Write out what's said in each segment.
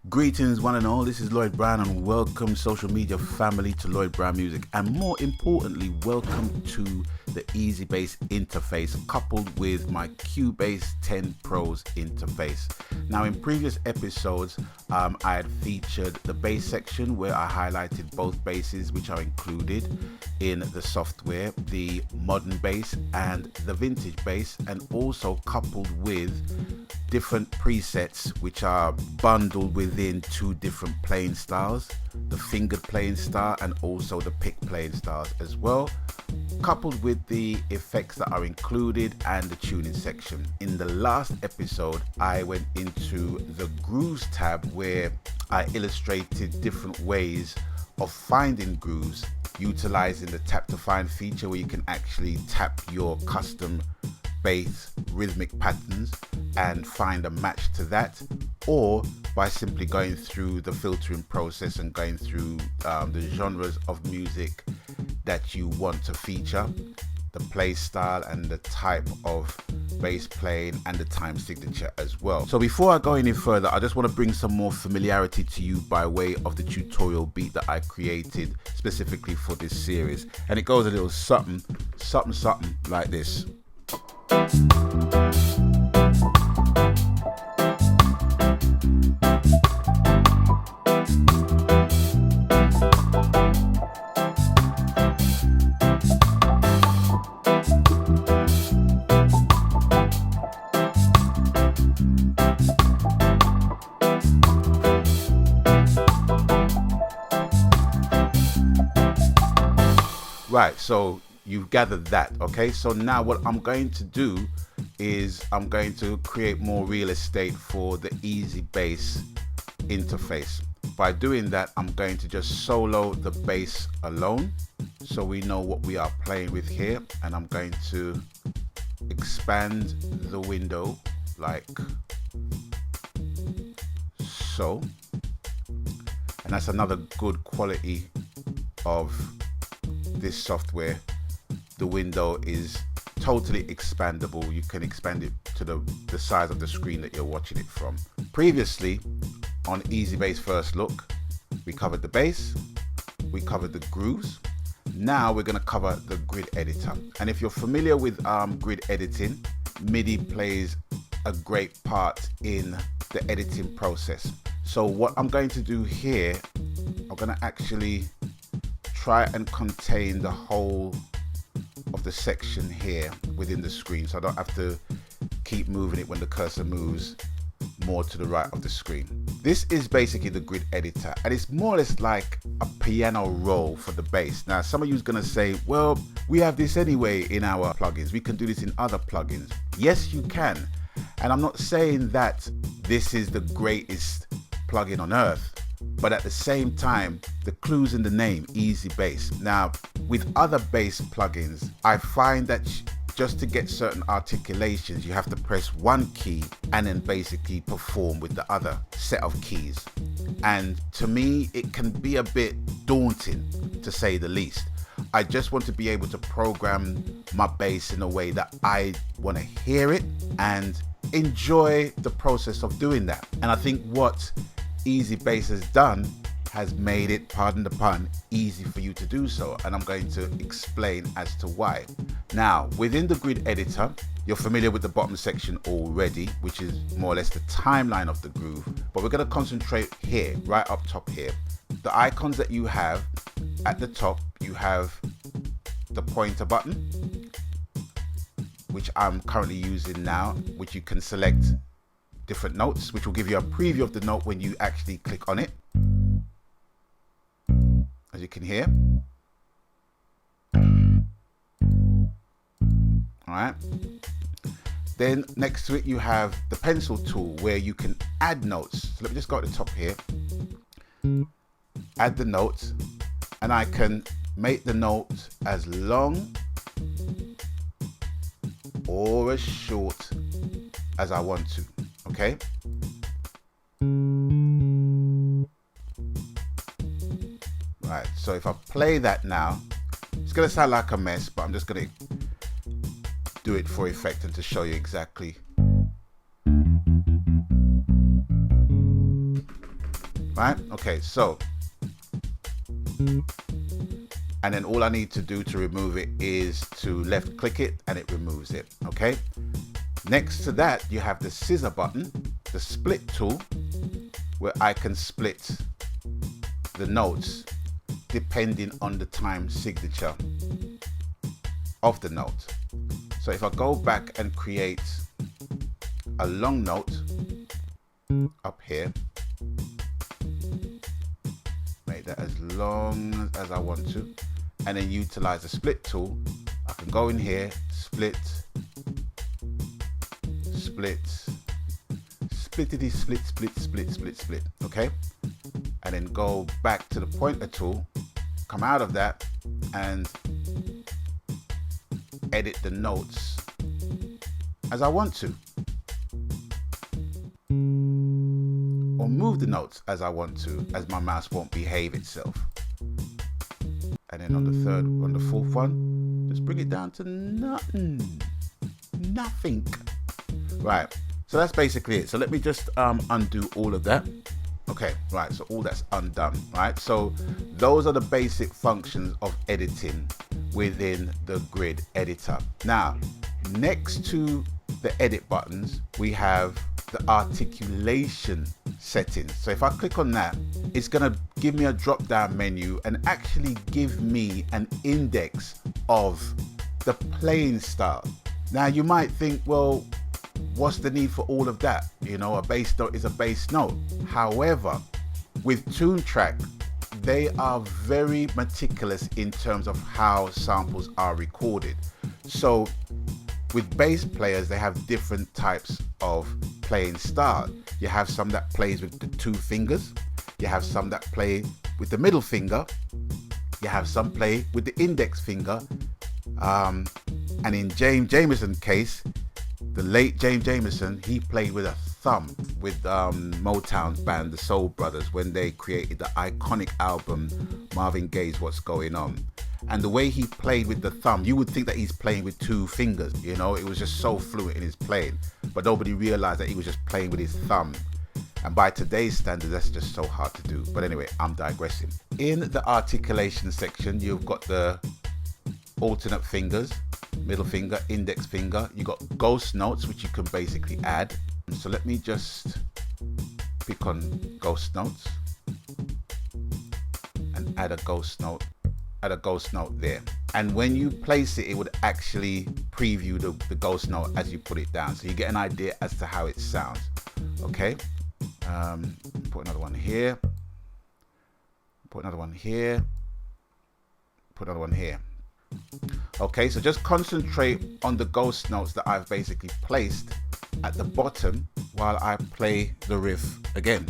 Greetings one and all, this is Lloyd Brown and welcome social media family to Lloyd Brown Music, and more importantly welcome to the Easy Bass interface coupled with my Cubase 10 Pros interface. Now in previous episodes I had featured the bass section where I highlighted both basses which are included in the software, the modern bass and the vintage bass, and also coupled with different presets which are bundled within two different playing styles, the fingered playing style and also the pick playing styles as well, coupled with the effects that are included and the tuning section. In the last episode I went into the grooves tab where I illustrated different ways of finding grooves utilizing the tap to find feature, where you can actually tap your custom bass rhythmic patterns and find a match to that, or by simply going through the filtering process and going through the genres of music that you want to feature, the play style and the type of bass playing and the time signature as well. So before I go any further, I just want to bring some more familiarity to you by way of the tutorial beat that I created specifically for this series, and it goes a little something like this. Right, so you've gathered that, okay? So now what I'm going to do is I'm going to create more real estate for the Easy Bass interface. By doing that, I'm going to just solo the bass alone so we know what we are playing with here, and I'm going to expand the window like so, and that's another good quality of this software. The window is totally expandable. You can expand it to the size of the screen that you're watching it from. Previously on Easy Bass First Look, we covered the bass, we covered the grooves. Now we're going to cover the grid editor, and if you're familiar with grid editing, MIDI plays a great part in the editing process. So what I'm going to do here, I'm going to actually try and contain the whole of the section here within the screen, so I don't have to keep moving it when the cursor moves more to the right of the screen. This is basically the grid editor, and it's more or less like a piano roll for the bass. Now some of you is going to say, well, we have this anyway in our plugins, we can do this in other plugins. Yes, you can, and I'm not saying that this is the greatest plugin on earth, but at the same time, the clue's in the name, Easy Bass. Now, with other bass plugins, I find that just to get certain articulations, you have to press one key and then basically perform with the other set of keys. And to me, it can be a bit daunting, to say the least. I just want to be able to program my bass in a way that I want to hear it and enjoy the process of doing that. And I think what Easy Bass has done has made it, pardon the pun, easy for you to do so, and I'm going to explain as to why. Now, within the grid editor, you're familiar with the bottom section already, which is more or less the timeline of the groove, but we're going to concentrate here, right up top here. The icons that you have at the top, you have the pointer button, which I'm currently using now, which you can select different notes, which will give you a preview of the note when you actually click on it, as you can hear. Alright, then next to it you have the pencil tool where you can add notes. So let me just go at the top here, add the note, and I can make the note as long or as short as I want to. Okay, right, so if I play that now, it's going to sound like a mess, but I'm just going to do it for effect and to show you exactly right? Okay, so, and then all I need to do to remove it is to left click it and it removes it, okay? Next to that, you have the scissor button, the split tool, where I can split the notes depending on the time signature of the note. So if I go back and create a long note up here, make that as long as I want to, and then utilize the split tool, I can go in here, split, splittity split, split, okay? And then go back to the pointer tool, come out of that and edit the notes as I want to, or move the notes as I want to, as my mouse won't behave itself. And then on the fourth one, just bring it down to nothing. Right, so that's basically it. So let me just undo all of that. Okay, right, so all that's undone, right? So those are the basic functions of editing within the grid editor. Now, next to the edit buttons, we have the articulation settings. So if I click on that, it's gonna give me a drop down menu and actually give me an index of the playing style. Now you might think, well, what's the need for all of that? You know, a bass note is a bass note. However, with Toontrack, they are very meticulous in terms of how samples are recorded. So with bass players, they have different types of playing style. You have some that plays with the 2 fingers. You have some that play with the middle finger. You have some play with the index finger. And in James Jameson's case, the late James Jameson, he played with a thumb with Motown's band, the Soul Brothers, when they created the iconic album Marvin Gaye's What's Going On. And the way he played with the thumb, you would think that he's playing with 2 fingers, you know, it was just so fluent in his playing. But nobody realized that he was just playing with his thumb. And by today's standards, that's just so hard to do. But anyway, I'm digressing. In the articulation section, you've got the alternate fingers, middle finger, index finger. You got ghost notes, which you can basically add. So let me just pick on ghost notes and add a ghost note there. And when you place it, it would actually preview the ghost note as you put it down, so you get an idea as to how it sounds. Okay, put another one here, put another one here, put another one here. Okay, so just concentrate on the ghost notes that I've basically placed at the bottom while I play the riff again.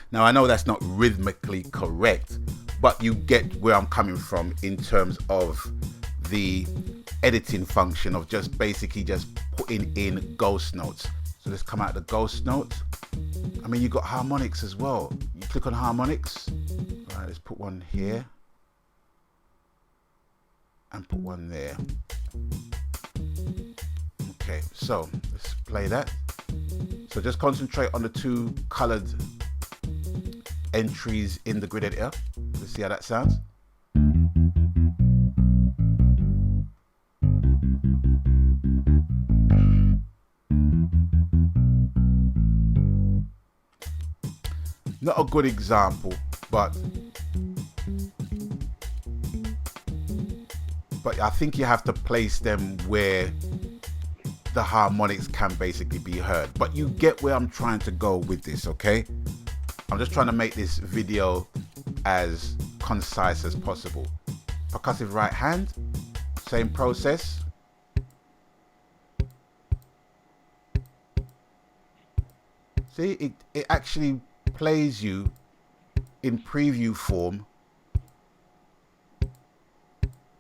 Now I know that's not rhythmically correct, but you get where I'm coming from in terms of the editing function of just basically just putting in ghost notes. So let's come out the ghost notes. I mean, you got harmonics as well. You click on harmonics. All right, let's put one here and put one there. Okay, so let's play that. So just concentrate on the 2 colored entries in the grid editor. Let's see how that sounds. Not a good example, but I think you have to place them where the harmonics can basically be heard. But you get where I'm trying to go with this, okay? I'm just trying to make this video as concise as possible. Percussive right hand, same process. See, it actually plays you in preview form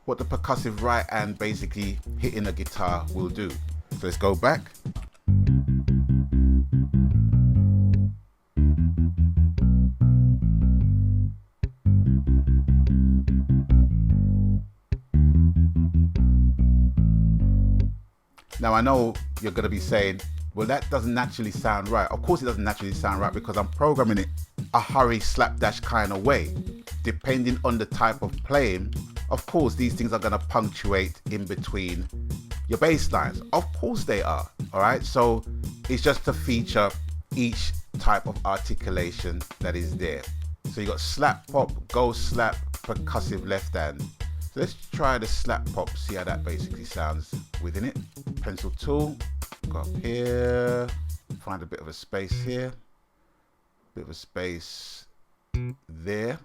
what the percussive right hand basically hitting the guitar will do. So let's go back. Now I know you're going to be saying, well, that doesn't naturally sound right. Of course it doesn't naturally sound right, because I'm programming it a hurry slapdash kind of way. Depending on the type of playing, of course these things are going to punctuate in between your bass lines. Of course they are. All right, so it's just to feature each type of articulation that is there. So you got slap pop, go slap, percussive left hand. So let's try the slap pop, see how that basically sounds within it. Pencil tool, go up here, find a bit of a space here, bit of a space there.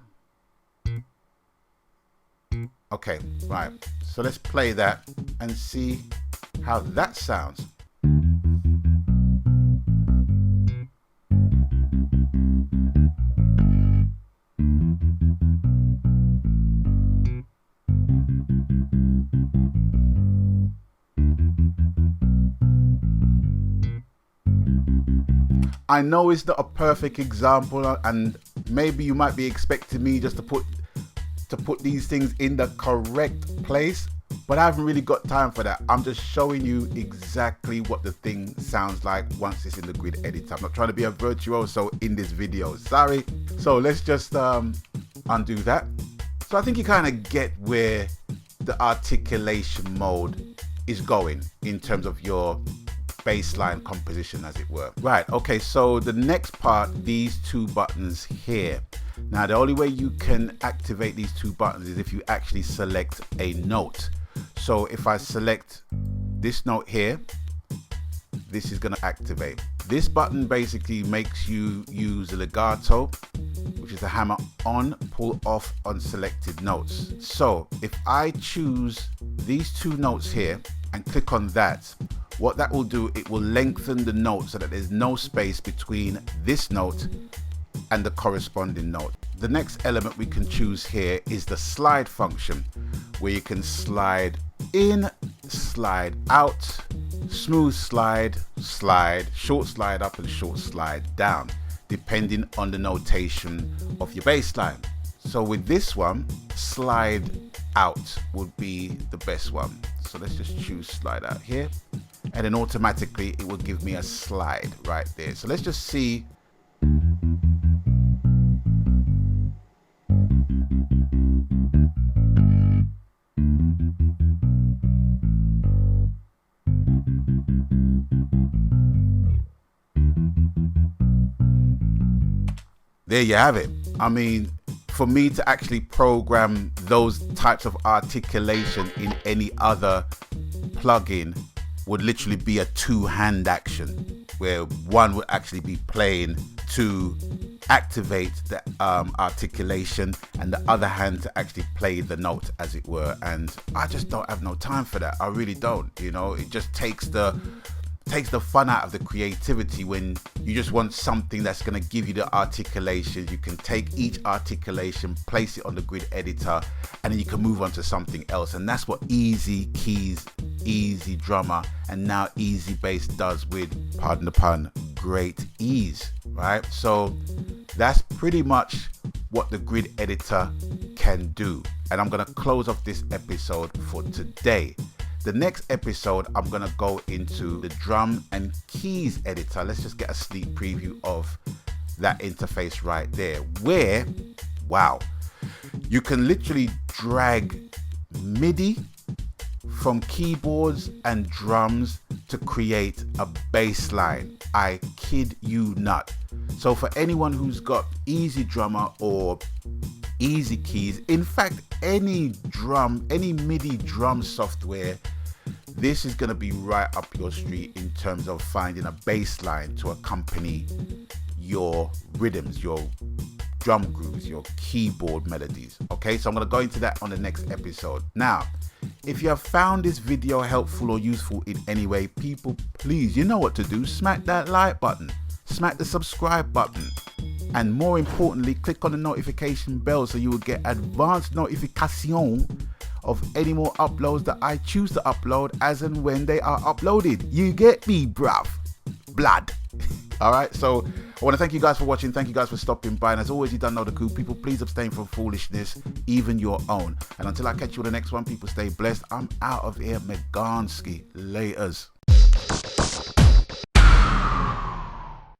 Okay, right, so let's play that and see how that sounds. I know it's not a perfect example, and maybe you might be expecting me just to put these things in the correct place, but I haven't really got time for that. I'm just showing you exactly what the thing sounds like once it's in the grid editor. I'm not trying to be a virtuoso in this video, sorry. So let's just undo that. So I think you kind of get where the articulation mode is going in terms of your bassline composition, as it were. Right, okay, so the next part, these two buttons here. Now the only way you can activate these two buttons is if you actually select a note. So if I select this note here, this is going to activate. This button basically makes you use the legato, which is the hammer on, pull off on selected notes. So if I choose these two notes here and click on that, what that will do, it will lengthen the note so that there's no space between this note and the corresponding note. The next element we can choose here is the slide function, where you can slide in, slide out, smooth slide, slide, short slide up and short slide down, depending on the notation of your bass line. So with this one, slide out would be the best one. So let's just choose slide out here, and then automatically it will give me a slide right there. So let's just see. There you have it. I mean, for me to actually program those types of articulation in any other plugin would literally be a two-hand action, where one would actually be playing to activate the articulation and the other hand to actually play the note, as it were. And I just don't have no time for that. I really don't. You know, it just takes the fun out of the creativity when you just want something that's going to give you the articulation. You can take each articulation, place it on the grid editor, and then you can move on to something else. And that's what Easy Keys, Easy Drummer, and now Easy Bass does with, pardon the pun, great ease, right? So that's pretty much what the grid editor can do. And I'm going to close off this episode for today. The next episode, I'm going to go into the drum and keys editor. Let's just get a sneak preview of that interface right there, where, wow, you can literally drag MIDI from keyboards and drums to create a bass line. I kid you not. So for anyone who's got Easy Drummer or Easy Keys, in fact, any MIDI drum software, this is going to be right up your street in terms of finding a bass line to accompany your rhythms, your drum grooves, your keyboard melodies. Okay, so I'm going to go into that on the next episode. Now, if you have found this video helpful or useful in any way, people, please, you know what to do. Smack that like button, smack the subscribe button, and more importantly, click on the notification bell so you will get advanced notification of any more uploads that I choose to upload as and when they are uploaded. You get me, bruv? Blood. Alright, so I want to thank you guys for watching. Thank you guys for stopping by. And as always, you don't know the coup. People, please abstain from foolishness, even your own. And until I catch you on the next one, people stay blessed. I'm out of here. Meganski. Laters.